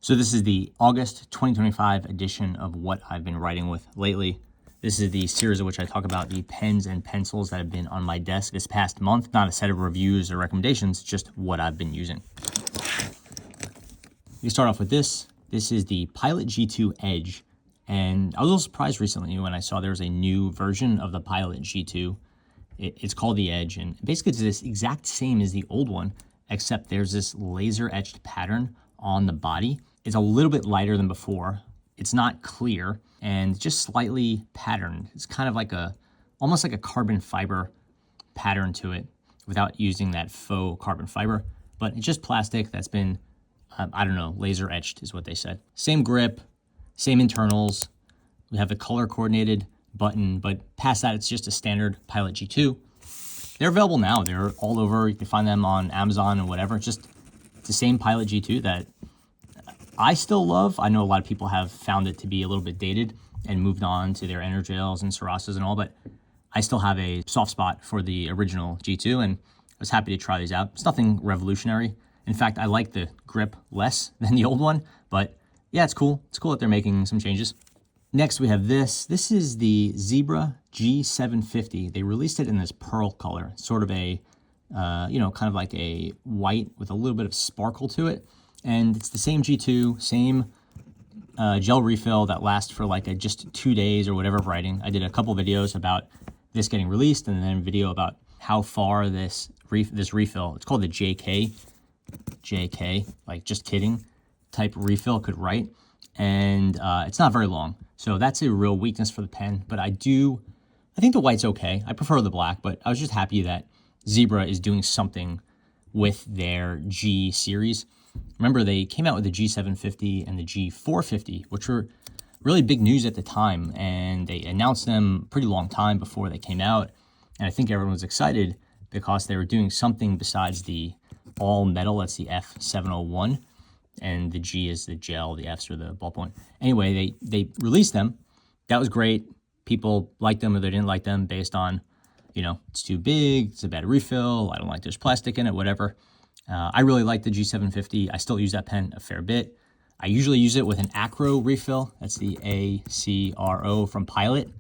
So this is the August 2025 edition of what I've been writing with lately. This is the series in which I talk about the pens and pencils that have been on my desk this past month. Not a set of reviews or recommendations, just what I've been using. We start off with this. This is the Pilot G2 Edge. And I was a little surprised recently when I saw there was a new version of the Pilot G2. It's called the Edge, and basically it's this exact same as the old one, except there's this laser etched pattern on the body. It's a little bit lighter than before. It's not clear and just slightly patterned. It's kind of like almost like a carbon fiber pattern to it without using that faux carbon fiber, but it's just plastic that's been, I don't know, laser etched is what they said. Same grip, same internals. We have the color coordinated button, but past that, it's just a standard Pilot G2. They're available now. They're all over. You can find them on Amazon and whatever. It's the same Pilot G2 that I still love. I know a lot of people have found it to be a little bit dated and moved on to their Energels and Sarasas and all, but I still have a soft spot for the original G2, and I was happy to try these out. It's nothing revolutionary. In fact, I like the grip less than the old one, but yeah, it's cool. It's cool that they're making some changes. Next, we have this. This is the Zebra G750. They released it in this pearl color, sort of a, kind of like a white with a little bit of sparkle to it. And it's the same G2, same gel refill that lasts for like just 2 days or whatever of writing. I did a couple videos about this getting released, and then a video about how far this refill, it's called the JK, like just kidding type refill could write. And it's not very long. So that's a real weakness for the pen, but I think the white's okay. I prefer the black, but I was just happy that Zebra is doing something with their G series. Remember, they came out with the G750 and the G450, which were really big news at the time, and they announced them a pretty long time before they came out. And I think everyone was excited because they were doing something besides the all metal. That's the F701, and the G is the gel, the F's are the ballpoint. Anyway, they released them. That was great. People liked them or they didn't like them based on, it's too big, it's a bad refill, I don't like there's plastic in it, whatever. I really like the G750. I still use that pen a fair bit. I usually use it with an Acro refill. That's the ACRO from Pilot.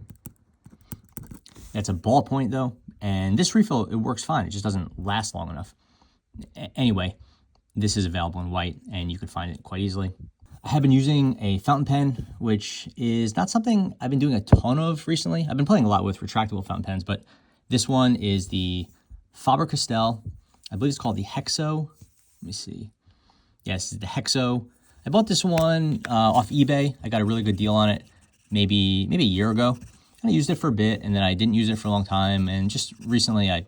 That's a ballpoint though. And this refill, it works fine. It just doesn't last long enough. Anyway, this is available in white and you can find it quite easily. I have been using a fountain pen, which is not something I've been doing a ton of recently. I've been playing a lot with retractable fountain pens, but this one is the Faber-Castell, I believe it's called the Hexo. Let me see. Yes, the Hexo. I bought this one off eBay. I got a really good deal on it maybe a year ago. And I used it for a bit, and then I didn't use it for a long time. And just recently, I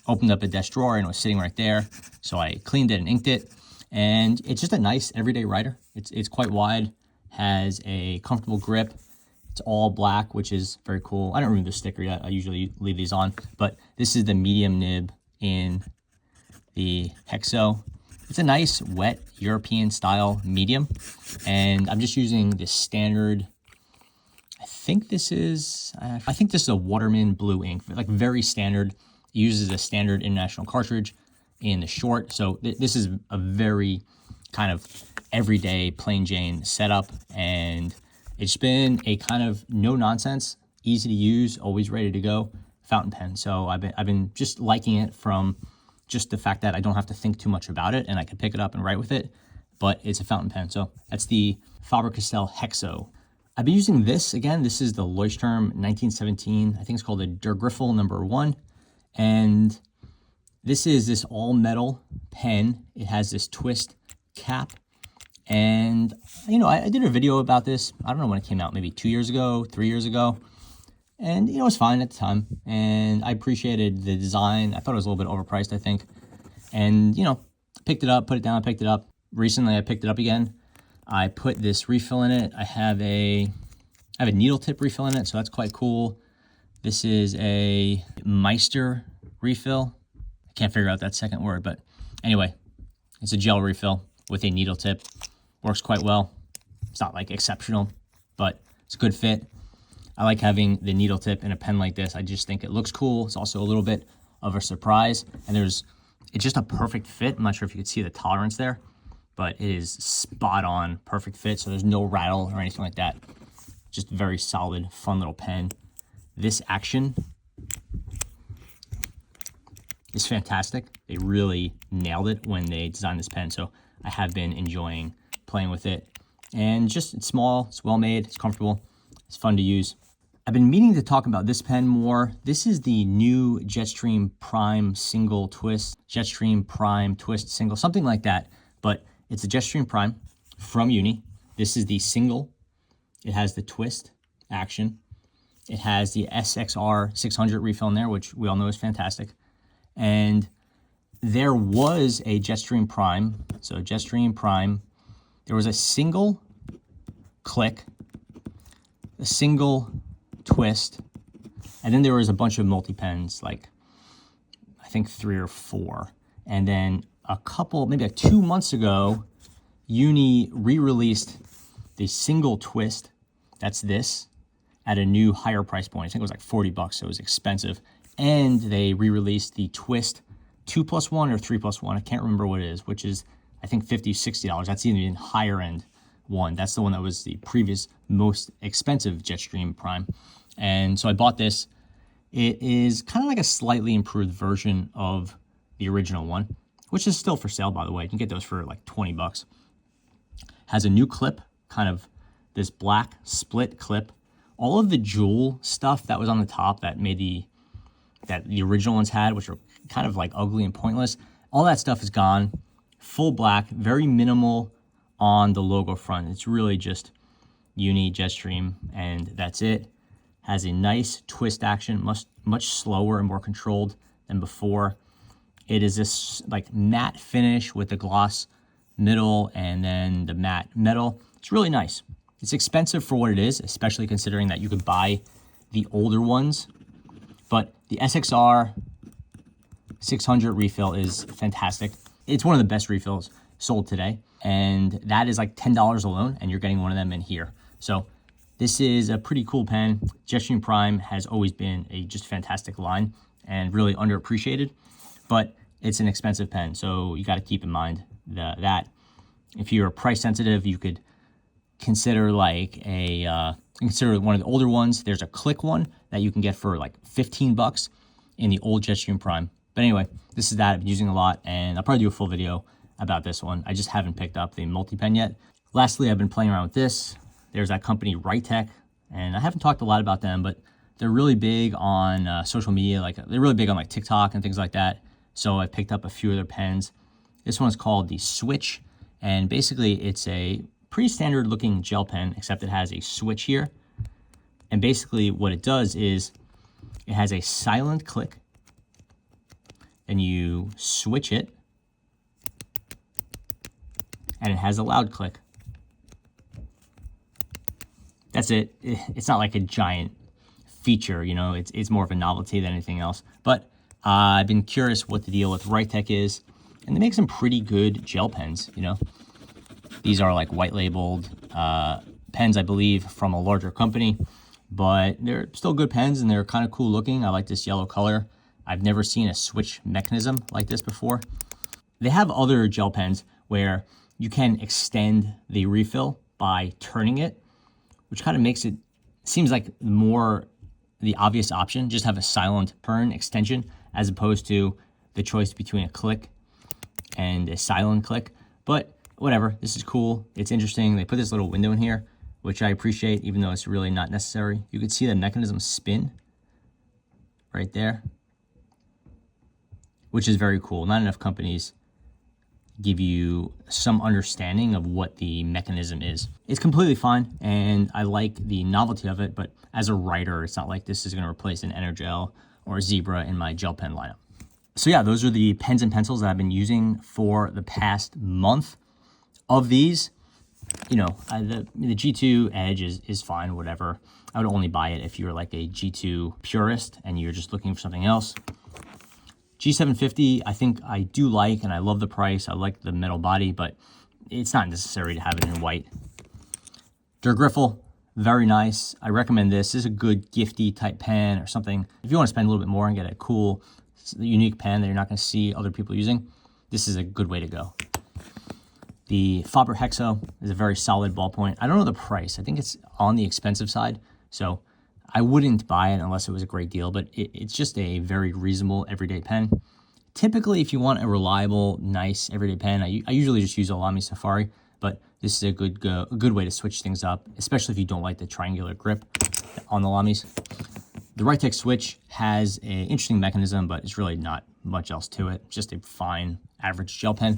opened up a desk drawer, and it was sitting right there. So I cleaned it and inked it. And it's just a nice everyday writer. It's quite wide, has a comfortable grip. It's all black, which is very cool. I don't remove the sticker yet. I usually leave these on. But this is the medium nib in the Hexo. It's a nice wet European style medium, and I'm just using this standard, I think this is a Waterman blue ink, like very standard. It uses a standard international cartridge in the short, so this is a very kind of everyday plain Jane setup, and it's been a kind of no nonsense, easy to use, always ready to go fountain pen. So I've been just liking it from just the fact that I don't have to think too much about it and I can pick it up and write with it, but it's a fountain pen. So that's the Faber-Castell Hexo. I've been using this again. This is the Leuchtturm1917. I think it's called a Der Griffel #1. And this is this all metal pen. It has this twist cap. And, I did a video about this. I don't know when it came out, maybe 2 years ago, 3 years ago. And, it was fine at the time. And I appreciated the design. I thought it was a little bit overpriced, I think. And, picked it up, put it down, picked it up. Recently, I picked it up again. I put this refill in it. I have a needle tip refill in it, so that's quite cool. This is a Meister refill. I can't figure out that second word, but anyway, it's a gel refill with a needle tip. Works quite well. It's not like exceptional, but it's a good fit. I like having the needle tip in a pen like this. I just think it looks cool. It's also a little bit of a surprise, and it's just a perfect fit. I'm not sure if you could see the tolerance there, but it is spot on, perfect fit. So there's no rattle or anything like that. Just very solid, fun little pen. This action is fantastic. They really nailed it when they designed this pen. So I have been enjoying playing with it. And just, it's small, it's well made, it's comfortable, it's fun to use. I've been meaning to talk about this pen more. This is the new Jetstream Prime Single Twist, Jetstream Prime Twist Single, something like that. But it's a Jetstream Prime from Uni. This is the single. It has the twist action. It has the SXR 600 refill in there, which we all know is fantastic. And there was a Jetstream Prime. So Jetstream Prime, there was a single click, a single twist, and then there was a bunch of multi-pens, like I think 3 or 4. And then a couple, maybe like 2 months ago, Uni re-released the single twist, that's this, at a new higher price point. I think it was like 40 bucks, so it was expensive. And they re-released the twist 2+1 or 3+1, I can't remember what it is, which is I think $50, $60. That's the even higher end one. That's the one that was the previous most expensive Jetstream Prime. And so I bought this. It is kind of like a slightly improved version of the original one, which is still for sale, by the way. You can get those for like 20 bucks. Has a new clip, kind of this black split clip. All of the jewel stuff that was on the top that made that the original ones had, which are kind of like ugly and pointless, all that stuff is gone. Full black, very minimal on the logo front. It's really just Uni Jetstream, and that's it. Has a nice twist action, much slower and more controlled than before. It is this like matte finish with the gloss middle and then the matte metal. It's really nice. It's expensive for what it is, especially considering that you could buy the older ones, but the SXR 600 refill is fantastic. It's one of the best refills sold today, and that is like $10 alone, and you're getting one of them in here. So this is a pretty cool pen. Jetstream Prime has always been a just fantastic line and really underappreciated, but it's an expensive pen, so you got to keep in mind that if you're price sensitive, you could consider like consider one of the older ones. There's a click one that you can get for like 15 bucks in the old Jetstream Prime. But anyway, this is that I've been using a lot, and I'll probably do a full video about this one. I just haven't picked up the multi-pen yet. Lastly, I've been playing around with this. There's that company Rytech, and I haven't talked a lot about them, but they're really big on social media. Like they're really big on like TikTok and things like that. So I picked up a few of their pens. This one is called the Switch, and basically it's a pretty standard looking gel pen, except it has a switch here. And basically what it does is it has a silent click, and you switch it, and it has a loud click. That's it. It's not like a giant feature, you know, it's more of a novelty than anything else. But I've been curious what the deal with Rytech is, and they make some pretty good gel pens, you know. These are like white labeled pens, I believe, from a larger company, but they're still good pens and they're kind of cool looking. I like this yellow color. I've never seen a switch mechanism like this before. They have other gel pens where you can extend the refill by turning it, which kind of makes it seems like more the obvious option. Just have a silent turn extension as opposed to the choice between a click and a silent click. But whatever, this is cool. It's interesting. They put this little window in here, which I appreciate, even though it's really not necessary. You can see the mechanism spin right there, which is very cool. Not enough companies give you some understanding of what the mechanism is. It's completely fine, and I like the novelty of it, but as a writer, it's not like this is gonna replace an Energel or a Zebra in my gel pen lineup. So yeah, those are the pens and pencils that I've been using for the past month. Of these, you know, the G2 Edge is fine, whatever. I would only buy it if you're like a G2 purist and you're just looking for something else. G750, I think I do like, and I love the price. I like the metal body, but it's not necessary to have it in white. Der Griffel, very nice. I recommend this. This is a good gifty type pen or something. If you want to spend a little bit more and get a cool, unique pen that you're not going to see other people using, this is a good way to go. The Faber-Hexo is a very solid ballpoint. I don't know the price. I think it's on the expensive side, so I wouldn't buy it unless it was a great deal, but it's just a very reasonable everyday pen. Typically, if you want a reliable, nice everyday pen, I usually just use a Lamy Safari, but this is a good way to switch things up, especially if you don't like the triangular grip on the Lamys. The Right-Tech switch has an interesting mechanism, but it's really not much else to it. Just a fine, average gel pen.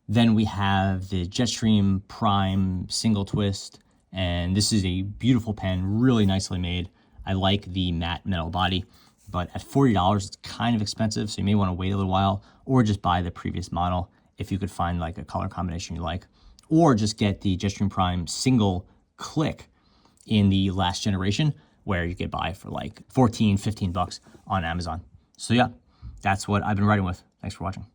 Then we have the Jetstream Prime single twist, and this is a beautiful pen, really nicely made. I like the matte metal body, but at $40, it's kind of expensive, so you may want to wait a little while, or just buy the previous model if you could find like a color combination you like, or just get the Jetstream Prime single click in the last generation, where you could buy for like 14, 15 bucks on Amazon. So yeah, that's what I've been writing with. Thanks for watching.